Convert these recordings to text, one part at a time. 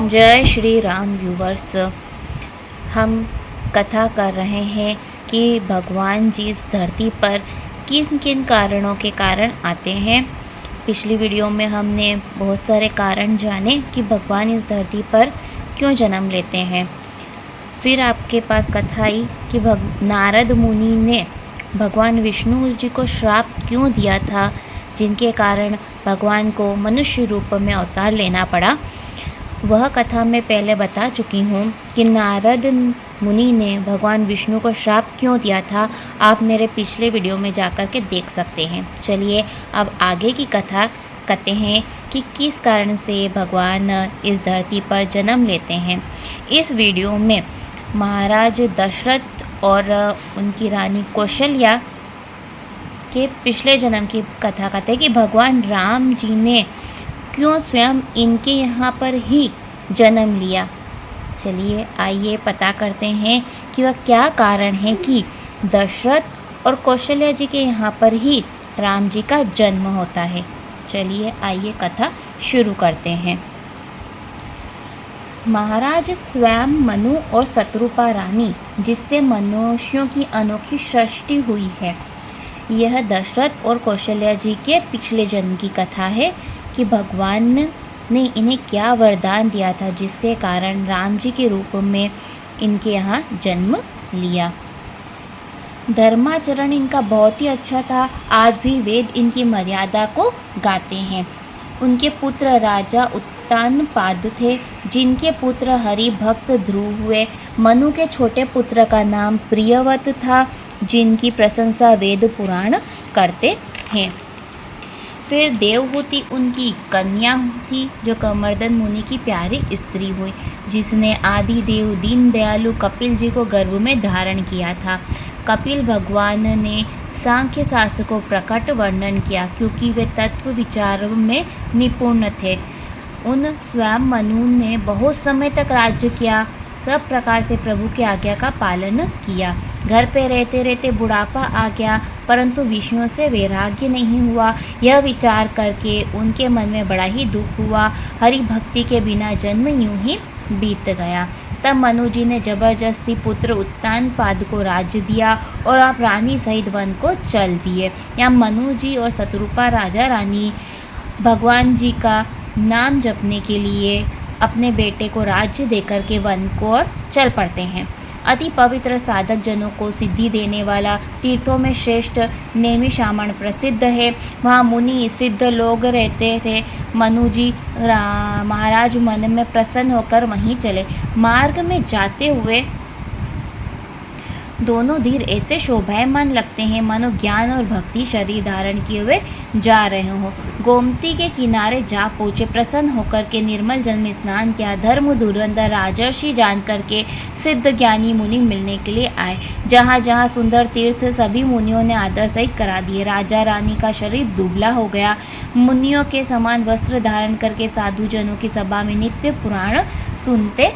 जय श्री राम व्यूवर्स। हम कथा कर रहे हैं कि भगवान जी इस धरती पर किन किन कारणों के कारण आते हैं। पिछली वीडियो में हमने बहुत सारे कारण जाने कि भगवान इस धरती पर क्यों जन्म लेते हैं। फिर आपके पास कथा आई कि नारद मुनि ने भगवान विष्णु जी को श्राप क्यों दिया था, जिनके कारण भगवान को मनुष्य रूप में अवतार लेना पड़ा। वह कथा मैं पहले बता चुकी हूँ कि नारद मुनि ने भगवान विष्णु को श्राप क्यों दिया था। आप मेरे पिछले वीडियो में जाकर के देख सकते हैं। चलिए अब आगे की कथा कहते हैं कि किस कारण से भगवान इस धरती पर जन्म लेते हैं। इस वीडियो में महाराज दशरथ और उनकी रानी कौशल्या के पिछले जन्म की कथा कहते हैं कि भगवान राम जी ने क्यों स्वयं इनके यहाँ पर ही जन्म लिया। चलिए आइए पता करते हैं कि वह क्या कारण है कि दशरथ और कौशल्या जी के यहाँ पर ही राम जी का जन्म होता है। चलिए आइए कथा शुरू करते हैं। महाराज स्वयं मनु और शत्रुपा रानी, जिससे मनुष्यों की अनोखी सृष्टि हुई है। यह दशरथ और कौशल्या जी के पिछले जन्म की कथा है कि भगवान ने इन्हें क्या वरदान दिया था, जिसके कारण राम जी के रूप में इनके यहाँ जन्म लिया। धर्माचरण इनका बहुत ही अच्छा था। आज भी वेद इनकी मर्यादा को गाते हैं। उनके पुत्र राजा उत्तानपाद थे, जिनके पुत्र हरि भक्त ध्रुव हुए। मनु के छोटे पुत्र का नाम प्रियव्रत था, जिनकी प्रशंसा वेद पुराण करते हैं। फिर देवहूति उनकी कन्या थी, जो कमर्दन मुनि की प्यारी स्त्री हुई, जिसने आदि देव दीन दयालु कपिल जी को गर्भ में धारण किया था। कपिल भगवान ने सांख्य शास्त्र को प्रकट वर्णन किया, क्योंकि वे तत्व विचार में निपुण थे। उन स्वयं मनु ने बहुत समय तक राज्य किया, सब प्रकार से प्रभु की आज्ञा का पालन किया। घर पे रहते रहते बुढ़ापा आ गया, परंतु विष्णु से वैराग्य नहीं हुआ। यह विचार करके उनके मन में बड़ा ही दुख हुआ। हरि भक्ति के बिना जन्म यूं ही बीत गया। तब मनु जी ने जबरदस्ती पुत्र उत्तानपाद को राज्य दिया और आप रानी सहित वन को चल दिए। यहाँ मनु जी और शत्रुपा राजा रानी भगवान जी का नाम जपने के लिए अपने बेटे को राज्य देकर के वन को और चल पड़ते हैं। अति पवित्र साधक जनों को सिद्धि देने वाला तीर्थों में श्रेष्ठ नैमिषारण्य प्रसिद्ध है। वहाँ मुनि सिद्ध लोग रहते थे। मनु जी महाराज मन में प्रसन्न होकर वहीं चले। मार्ग में जाते हुए दोनों धीर ऐसे शोभायमान लगते हैं, मानो ज्ञान और भक्ति शरीर धारण किए हुए जा रहे हों। गोमती के किनारे जा पहुँचे। प्रसन्न होकर के निर्मल जल में स्नान किया। धर्म धुरंधर राजर्षि जान करके सिद्ध ज्ञानी मुनि मिलने के लिए आए। जहाँ जहाँ सुंदर तीर्थ सभी मुनियों ने आदर सहित करा दिए। राजा रानी का शरीर दुबला हो गया। मुनियों के समान वस्त्र धारण करके साधु जनों की सभा में नित्य पुराण सुनते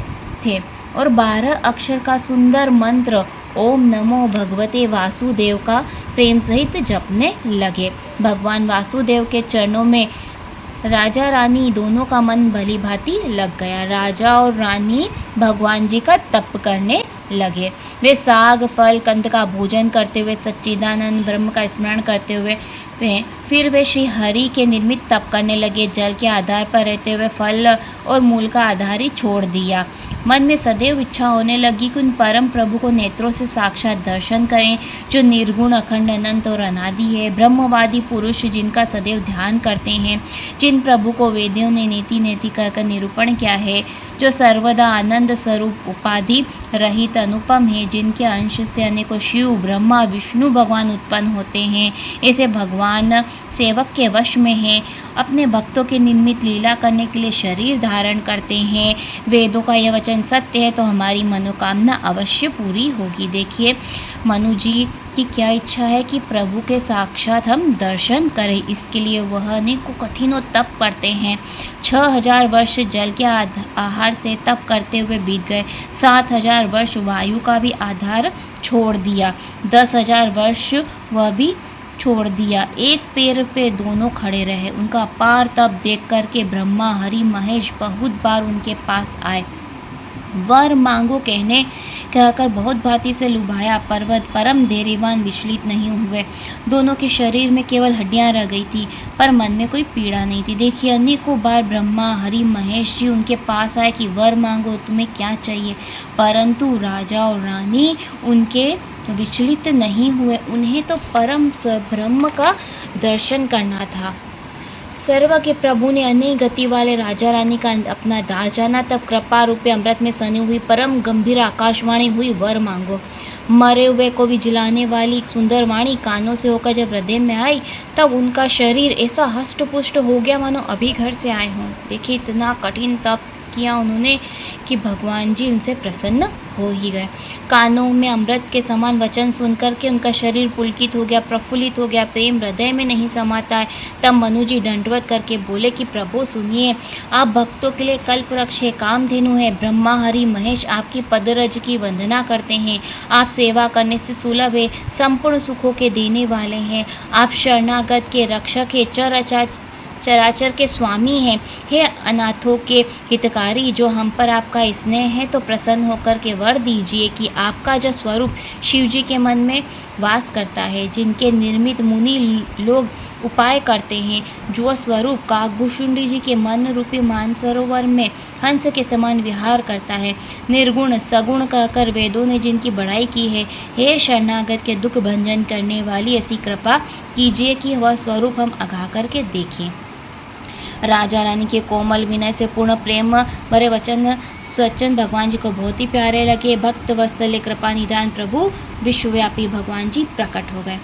थे और 12 अक्षर का सुंदर मंत्र ओम नमो भगवते वासुदेव का प्रेम सहित जपने लगे। भगवान वासुदेव के चरणों में राजा रानी दोनों का मन भली भांति लग गया। राजा और रानी भगवान जी का तप करने लगे। वे साग फल कंद का भोजन करते हुए सच्चिदानंद ब्रह्म का स्मरण करते हुए फिर वे श्री हरि के निर्मित तप करने लगे। जल के आधार पर रहते हुए फल और मूल का आधार ही छोड़ दिया। मन में सदैव इच्छा होने लगी कि उन परम प्रभु को नेत्रों से साक्षात दर्शन करें, जो निर्गुण अखंड अनंत और अनादि है। ब्रह्मवादी पुरुष जिनका सदैव ध्यान करते हैं, जिन प्रभु को वेदियों ने नीति नीति कर निरूपण किया है, जो सर्वदा आनंद स्वरूप उपाधि रहित अनुपम है, जिनके अंश से अनेकों शिव ब्रह्मा विष्णु भगवान उत्पन्न होते हैं। ऐसे भगवान सेवक के वश में हैं, अपने भक्तों के निमित्त लीला करने के लिए शरीर धारण करते हैं। वेदों का यह वचन सत्य है, तो हमारी मनोकामना अवश्य पूरी होगी। देखिए मनु जी की क्या इच्छा है कि प्रभु के साक्षात हम दर्शन करें। इसके लिए वह अनेकों कठिनों तप करते हैं। 6000 वर्ष जल के आहार से तप करते हुए बीत गए। 7000 वर्ष वायु का भी आधार छोड़ दिया। 10,000 वर्ष वह भी छोड़ दिया। एक पैर पे दोनों खड़े रहे। उनका अपार तप देख करके ब्रह्मा हरि महेश बहुत बार उनके पास आए। वर मांगो कहकर बहुत भांति से लुभाया। पर्वत परम धैर्यवान विचलित नहीं हुए। दोनों के शरीर में केवल हड्डियां रह गई थी, पर मन में कोई पीड़ा नहीं थी। देखिए, अनेकों बार ब्रह्मा हरि महेश जी उनके पास आए कि वर मांगो, तुम्हें क्या चाहिए, परंतु राजा और रानी उनके विचलित नहीं हुए। उन्हें तो परम ब्रह्म का दर्शन करना था। सर्व के प्रभु ने अनेक गति वाले राजा रानी का अपना दास जाना। तब कृपा रूपे अमृत में सनी हुई परम गंभीर आकाशवाणी हुई, वर मांगो। मरे हुए को भी जिलाने वाली सुंदर वाणी कानों से होकर जब हृदय में आई, तब उनका शरीर ऐसा हष्ट पुष्ट हो गया मानो अभी घर से आए हों। देखिए, इतना कठिन तप किया उन्होंने कि भगवान जी उनसे प्रसन्न हो ही गए। कानों में अमृत के समान वचन सुनकर के उनका शरीर पुलकित हो गया, प्रफुल्लित हो गया। प्रेम हृदय में नहीं समाता है। तब मनु जी दंडवत करके बोले कि प्रभु सुनिए, आप भक्तों के लिए कल्प वृक्ष है, कामधेनु है। ब्रह्मा हरि महेश आपकी पदरज की वंदना करते हैं। आप सेवा करने से सुलभ है, संपूर्ण सुखों के देने वाले हैं। आप शरणागत के रक्षक है, चराचर के स्वामी हैं। हे अनाथों के हितकारी, जो हम पर आपका स्नेह है, तो प्रसन्न होकर के वर दीजिए कि आपका जो स्वरूप शिव जी के मन में वास करता है, जिनके निर्मित मुनि लोग उपाय करते हैं, जो स्वरूप काकभूषुंडी जी के मन रूपी मानसरोवर में हंस के समान विहार करता है, निर्गुण सगुण कहकर वेदों ने जिनकी बड़ाई की है। हे शरणागत के दुख भंजन करने वाली ऐसी कृपा कीजिए कि वह स्वरूप हम अगा करके देखें। राजा रानी के कोमल विनय से पूर्ण प्रेम भरे वचन सच्चन भगवान जी को बहुत ही प्यारे लगे। भक्त वत्सल्य कृपा निधान प्रभु विश्वव्यापी भगवान जी प्रकट हो गए।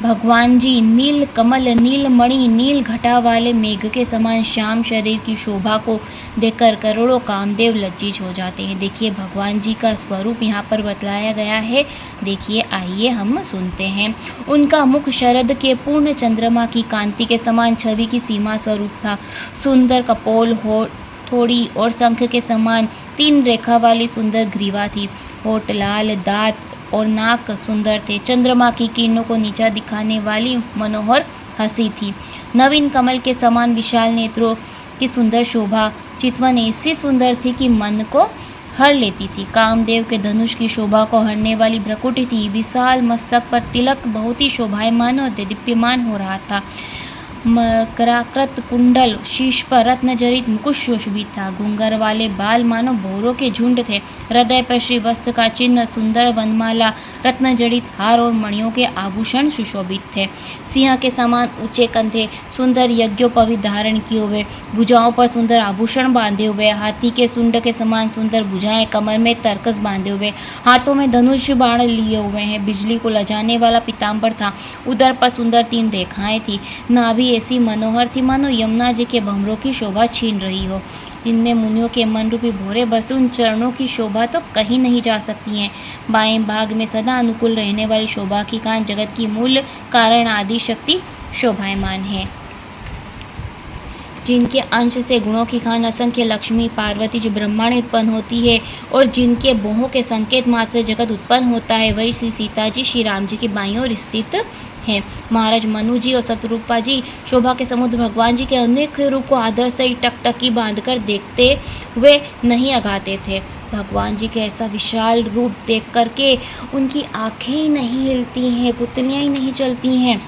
भगवान जी नील कमल, नील मणि, नील घटा वाले मेघ के समान श्याम शरीर की शोभा को देखकर करोड़ों कामदेव लज्जित हो जाते हैं। देखिए, भगवान जी का स्वरूप यहाँ पर बतलाया गया है। देखिए, आइए हम सुनते हैं। उनका मुख शरद के पूर्ण चंद्रमा की कांति के समान छवि की सीमा स्वरूप था। सुंदर कपोल हो थोड़ी और शंख के समान 3 रेखा वाली सुंदर ग्रीवा थी। होठ लाल, दांत और नाक सुंदर थे। चंद्रमा की किरणों को नीचा दिखाने वाली मनोहर हंसी थी। नवीन कमल के समान विशाल नेत्रों की सुंदर शोभा चितवन ऐसी सुंदर थी कि मन को हर लेती थी। कामदेव के धनुष की शोभा को हरने वाली भ्रकुटी थी। विशाल मस्तक पर तिलक बहुत ही शोभायमान और दीप्यमान हो रहा था। मकराकृत कुंडल, शीश पर रत्न जड़ित मुकुट सुशोभित था। घुंघर वाले बाल मानो भौरों के झुंड थे। हृदय पर श्री वस्त्र का चिन्ह, सुंदर वनमाला, रत्न जड़ित हार और मणियों के आभूषण सुशोभित थे। सिंह के समान ऊंचे कंधे, सुंदर यज्ञोपवीत धारण किए हुए, भुजाओं पर सुंदर आभूषण बांधे हुए, हाथी के सुंड के समान सुंदर भुजाएं, कमर में तरकस बांधे हुए, हाथों में धनुष बाण लिए हुए हैं। बिजली को लजाने वाला पीताम्बर था। उदर पर सुंदर 3 रेखाएं थी। नाभि ऐसी मनोहर थी मानो यमुना जी के भंवरों की शोभा छीन रही हो। जिनमें मुनियों के मन रूपी भोरे बसे, उन चरणों की शोभा तो कहीं नहीं जा सकती हैं। बाएं भाग में सदा अनुकूल रहने वाली शोभा की कांत जगत की मूल कारण आदि शक्ति शोभायमान है। जिनके अंश से गुणों की खान असंख्य लक्ष्मी पार्वती जो ब्रह्मांड उत्पन्न होती है, और जिनके बोहों के संकेत मात्र से जगत उत्पन्न होता है, वही श्री सीता जी श्री राम जी की बाईं ओर स्थित हैं। महाराज मनु जी और शतरूपा जी शोभा के समुद्र भगवान जी के अनेक रूप को आदर से ही टकटकी बांधकर देखते हुए नहीं अगाते थे। भगवान जी के ऐसा विशाल रूप देख करके उनकी आंखें ही नहीं हिलती हैं, पुतलियाँ ही नहीं चलती हैं।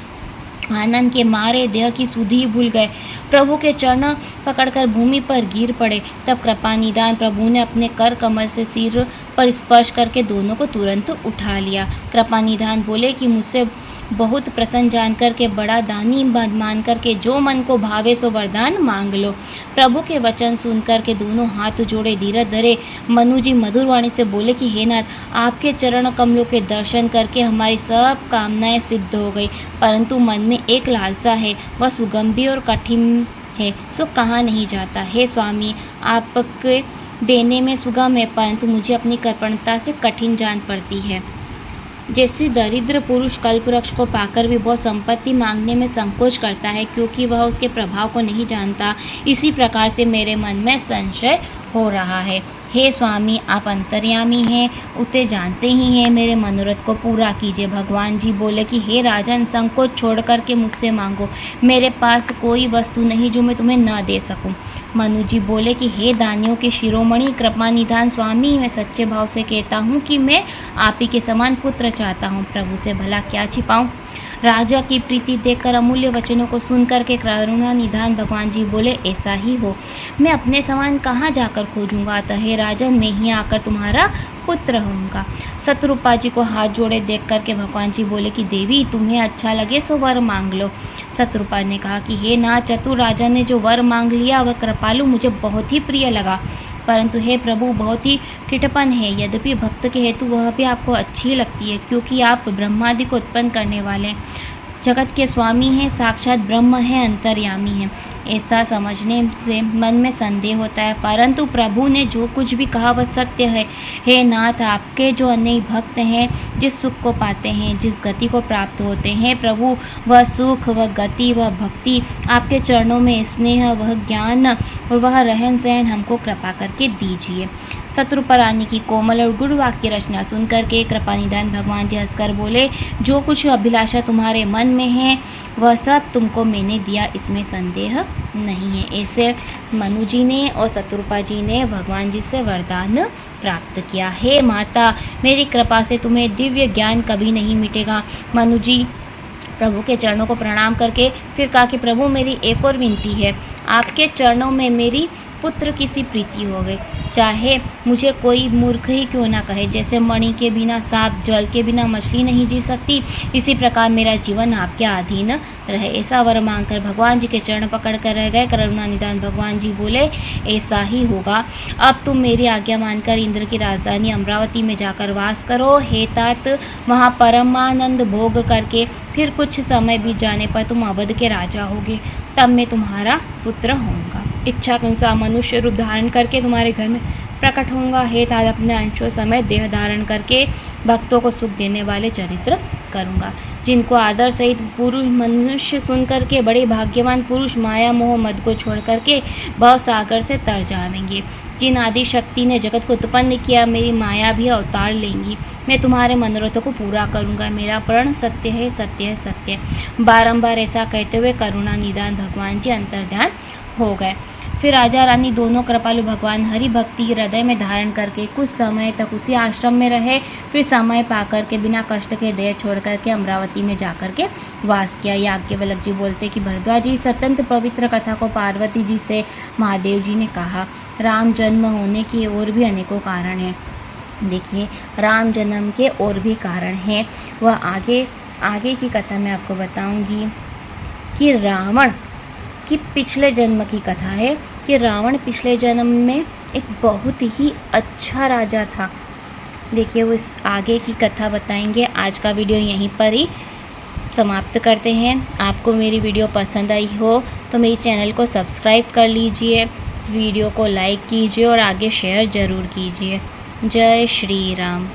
आनंद के मारे देह की सुधि भूल गए। प्रभु के चरण पकड़कर भूमि पर गिर पड़े। तब कृपा निदान प्रभु ने अपने कर कमल से सिर पर स्पर्श करके दोनों को तुरंत उठा लिया। कृपा निदान बोले कि मुझसे बहुत प्रसन्न जानकर के बड़ा दानी मान करके जो मन को भावे सो वरदान मांग लो। प्रभु के वचन सुनकर के दोनों हाथ जोड़े धीरज धरे मनु जी मधुर वाणी से बोले कि हे नाथ, आपके चरण कमलों के दर्शन करके हमारी सब कामनाएं सिद्ध हो गई, परंतु मन में एक लालसा है, वह सुगंभी और कठिन है, सो कहाँ नहीं जाता। हे स्वामी, आपके देने में सुगम है, परंतु मुझे अपनी कृपणता से कठिन जान पड़ती है। जैसे दरिद्र पुरुष कल्पवृक्ष को पाकर भी बहुत संपत्ति मांगने में संकोच करता है, क्योंकि वह उसके प्रभाव को नहीं जानता, इसी प्रकार से मेरे मन में संशय हो रहा है। हे स्वामी, आप अंतर्यामी हैं, उसे जानते ही हैं, मेरे मनोरथ को पूरा कीजिए। भगवान जी बोले कि हे राजन, संकोच छोड़ कर के मुझसे मांगो, मेरे पास कोई वस्तु नहीं जो मैं तुम्हें ना दे सकूं। मनु जी बोले कि हे दानियों के शिरोमणि, कृपा निधान स्वामी, मैं सच्चे भाव से कहता हूँ कि मैं आप ही के समान पुत्र चाहता हूँ। प्रभु से भला क्या छिपाऊँ। राजा की प्रीति देखकर, अमूल्य वचनों को सुनकर के करुणा निधान भगवान जी बोले, ऐसा ही हो, मैं अपने समान कहाँ जाकर खोजूंगा, अतः हे राजन, मैं ही आकर तुम्हारा पुत्र होऊंगा। शत्रुपा जी को हाथ जोड़े देख करके भगवान जी बोले कि देवी, तुम्हें अच्छा लगे सो वर मांग लो। शत्रुपा ने कहा कि हे नाथ, चतुर राजा ने जो वर मांग लिया वह कृपालु मुझे बहुत ही प्रिय लगा, परंतु हे प्रभु बहुत ही कृपण है। यद्यपि भक्त के हेतु वह भी आपको अच्छी लगती है, क्योंकि आप ब्रह्मादि को उत्पन्न करने वाले जगत के स्वामी हैं, साक्षात ब्रह्म हैं, अंतर्यामी हैं। ऐसा समझने से मन में संदेह होता है, परंतु प्रभु ने जो कुछ भी कहा वह सत्य है। हे नाथ, आपके जो अनेक भक्त हैं, जिस सुख को पाते हैं, जिस गति को प्राप्त होते हैं प्रभु, वह सुख, वह गति, वह भक्ति, आपके चरणों में स्नेह, वह ज्ञान और वह रहन सहन हमको कृपा करके दीजिए। शत्रुपा रानी की कोमल और गुरु वाक्य रचना सुनकर के कृपा निधान भगवान जी हंसकर बोले, जो कुछ अभिलाषा तुम्हारे मन में है वह सब तुमको मैंने दिया, इसमें संदेह नहीं है। ऐसे मनु जी ने और शत्रुपा जी ने भगवान जी से वरदान प्राप्त किया। हे माता, मेरी कृपा से तुम्हें दिव्य ज्ञान कभी नहीं मिटेगा। मनु जी प्रभु के चरणों को प्रणाम करके फिर कहा कि प्रभु, मेरी एक और विनती है, आपके चरणों में मेरी पुत्र की सी प्रीति होवे, चाहे मुझे कोई मूर्ख ही क्यों ना कहे। जैसे मणि के बिना सांप, जल के बिना मछली नहीं जी सकती, इसी प्रकार मेरा जीवन आपके अधीन रहे। ऐसा वर मांगकर भगवान जी के चरण पकड़ कर रह गए। करुणा निधान भगवान जी बोले, ऐसा ही होगा। अब तुम मेरी आज्ञा मानकर इंद्र की राजधानी अमरावती में जाकर वास करो। हे तात, वहाँ परमानंद भोग करके फिर कुछ समय बीत जाने पर तुम अवध के राजा होगे, तब मैं तुम्हारा पुत्र होऊंगा। इच्छा के अनुसार मनुष्य रूप धारण करके तुम्हारे घर में प्रकट होऊंगा। हे तात, अपने अंशों समय देह धारण करके भक्तों को सुख देने वाले चरित्र करूंगा, जिनको आदर सहित पुरुष मनुष्य सुन करके बड़े भाग्यवान पुरुष माया मोह मद को छोड़ करके भव सागर से तर जाएंगे। जिन आदि शक्ति ने जगत को उत्पन्न किया, मेरी माया भी अवतार लेंगी। मैं तुम्हारे मनोरथों को पूरा करूंगा। मेरा प्रण सत्य है, सत्य है, सत्य है। बारंबार ऐसा कहते हुए करुणा निधान भगवान जी अंतर्ध्यान हो गए। फिर राजा रानी दोनों कृपालु भगवान हरि भक्ति हृदय में धारण करके कुछ समय तक उसी आश्रम में रहे। फिर समय पाकर के बिना कष्ट के देह छोड़ करके अमरावती में जाकर के वास किया। याज्ञवल्क्य जी बोलते कि भरद्वाज जी, इस अत्यंत पवित्र कथा को पार्वती जी से महादेव जी ने कहा। राम जन्म होने की और भी अनेकों कारण हैं। देखिए, राम जन्म के और भी कारण हैं, वह आगे की कथा में आपको बताऊंगी। कि रावण की पिछले जन्म की कथा है कि रावण पिछले जन्म में एक बहुत ही अच्छा राजा था। देखिए, वो इस आगे की कथा बताएंगे। आज का वीडियो यहीं पर ही समाप्त करते हैं। आपको मेरी वीडियो पसंद आई हो तो मेरे चैनल को सब्सक्राइब कर लीजिए, वीडियो को लाइक कीजिए और आगे शेयर ज़रूर कीजिए। जय श्री राम।